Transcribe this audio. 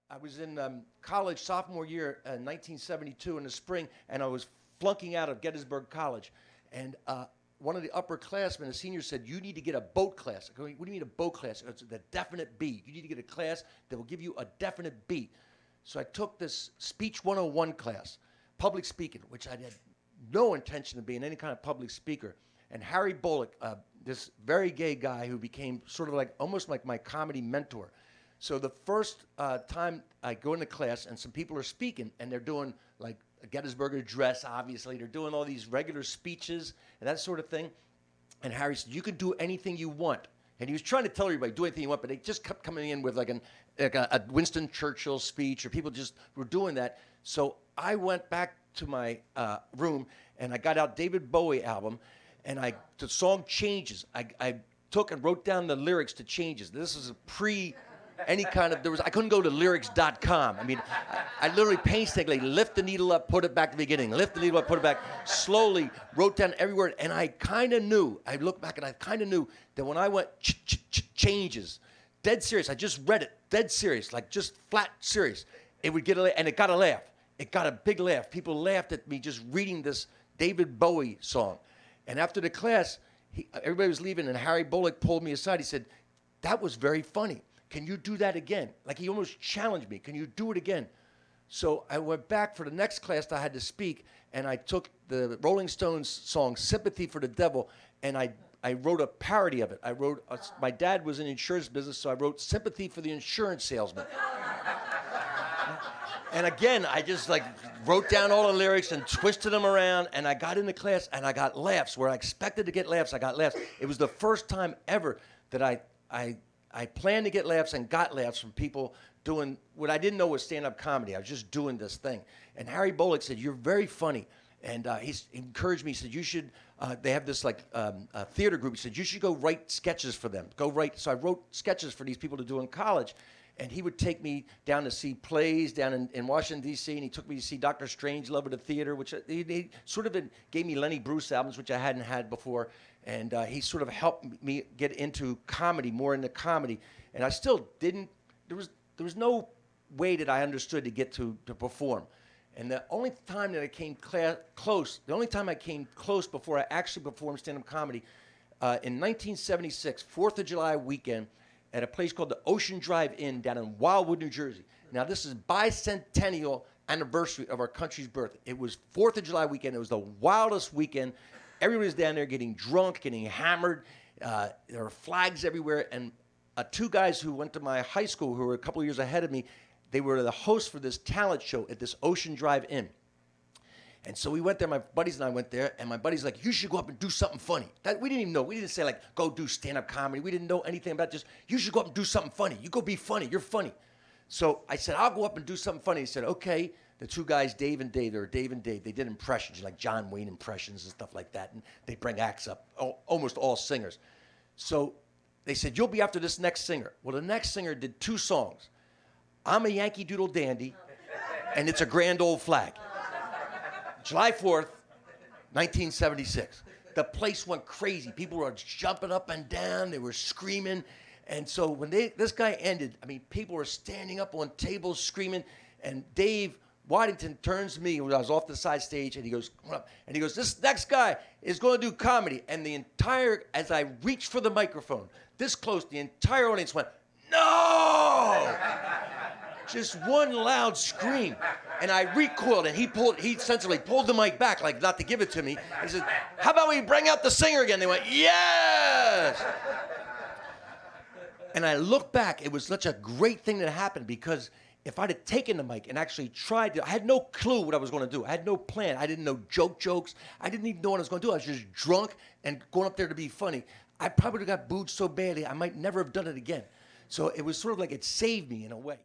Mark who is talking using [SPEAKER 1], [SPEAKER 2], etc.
[SPEAKER 1] I was in college sophomore year, 1972 in the spring, and I was flunking out of Gettysburg College. And one of the upperclassmen, a senior, said, "You need to get a boat class." I go, "What do you mean a boat class?" It's the definite B. You need to get a class that will give you a definite B. So I took this Speech 101 class, public speaking, which I had no intention of being any kind of public speaker. And Harry Bullock, this very gay guy who became sort of like almost like my comedy mentor. So the first time I go into class and some people are speaking and they're doing like a Gettysburg Address, obviously. They're doing all these regular speeches and that sort of thing. And Harry said, "You can do anything you want." And he was trying to tell everybody, do anything you want, but they just kept coming in with like a Winston Churchill speech, or people just were doing that. So I went back to my room and I got out David Bowie album, and the song Changes. I took and wrote down the lyrics to Changes. This is a any kind of, I couldn't go to lyrics.com. I mean, I literally painstakingly lift the needle up, put it back to the beginning, lift the needle up, put it back, slowly wrote down every word. And I kind of knew, I looked back and I kind of knew that when I went changes, dead serious, I just read it, dead serious, like just flat serious, it would get and it got a laugh. It got a big laugh. People laughed at me just reading this David Bowie song. And after the class, everybody was leaving, and Harry Bullock pulled me aside. He said, "That was very funny. Can you do that again?" Like, he almost challenged me. "Can you do it again?" So I went back for the next class that I had to speak, and I took the Rolling Stones song "Sympathy for the Devil," and I wrote a parody of it. I wrote, my dad was in the insurance business, so I wrote "Sympathy for the Insurance Salesman." And again, I just like wrote down all the lyrics and twisted them around, and I got into class and I got laughs. Where I expected to get laughs, I got laughs. It was the first time ever that I planned to get laughs and got laughs from people doing what I didn't know was stand-up comedy. I was just doing this thing. And Harry Bullock said, "You're very funny." And he encouraged me. He said, "You should," they have this like theater group. He said, "You should go write sketches for them. Go write." So I wrote sketches for these people to do in college. And he would take me down to see plays down in Washington, D.C., and he took me to see Dr. Strangelove at a theater, which he sort of gave me Lenny Bruce albums, which I hadn't had before. And he sort of helped me get into comedy, more into comedy. And I still didn't, there was no way that I understood to get to perform. And the only time that I came close, the only time I came close before I actually performed stand-up comedy, in 1976, 4th of July weekend, at a place called the Ocean Drive Inn down in Wildwood, New Jersey. Now, this is bicentennial anniversary of our country's birth. It was 4th of July weekend. It was the wildest weekend. Everybody was down there getting drunk, getting hammered. There were flags everywhere. And two guys who went to my high school, who were a couple of years ahead of me, they were the hosts for this talent show at this Ocean Drive Inn. And so we went there, my buddies and I went there, and my buddy's like, "You should go up and do something funny." That we didn't even know. We didn't say like, "Go do stand-up comedy." We didn't know anything about this. "You should go up and do something funny. You go be funny. You're funny." So I said, "I'll go up and do something funny." He said, "Okay." The two guys, Dave and Dave, they did impressions, like John Wayne impressions and stuff like that. And they bring acts up, almost all singers. So they said, "You'll be after this next singer." Well, the next singer did two songs. "I'm a Yankee Doodle Dandy," and "It's a Grand Old Flag." July 4th, 1976. The place went crazy. People were jumping up and down. They were screaming. And so when this guy ended, I mean, people were standing up on tables screaming. And Dave Waddington turns to me when I was off the side stage, and he goes, "Come up." And he goes, "This next guy is going to do comedy." And as I reached for the microphone, this close, the entire audience went, "No!" Just one loud scream. And I recoiled, and he sensibly pulled the mic back, like not to give it to me. He said, "How about we bring out the singer again?" They went, "Yes!" And I looked back. It was such a great thing that happened, because if I'd have taken the mic and actually tried to, I had no clue what I was going to do. I had no plan. I didn't know jokes. I didn't even know what I was going to do. I was just drunk and going up there to be funny. I probably would have got booed so badly, I might never have done it again. So it was sort of like it saved me in a way.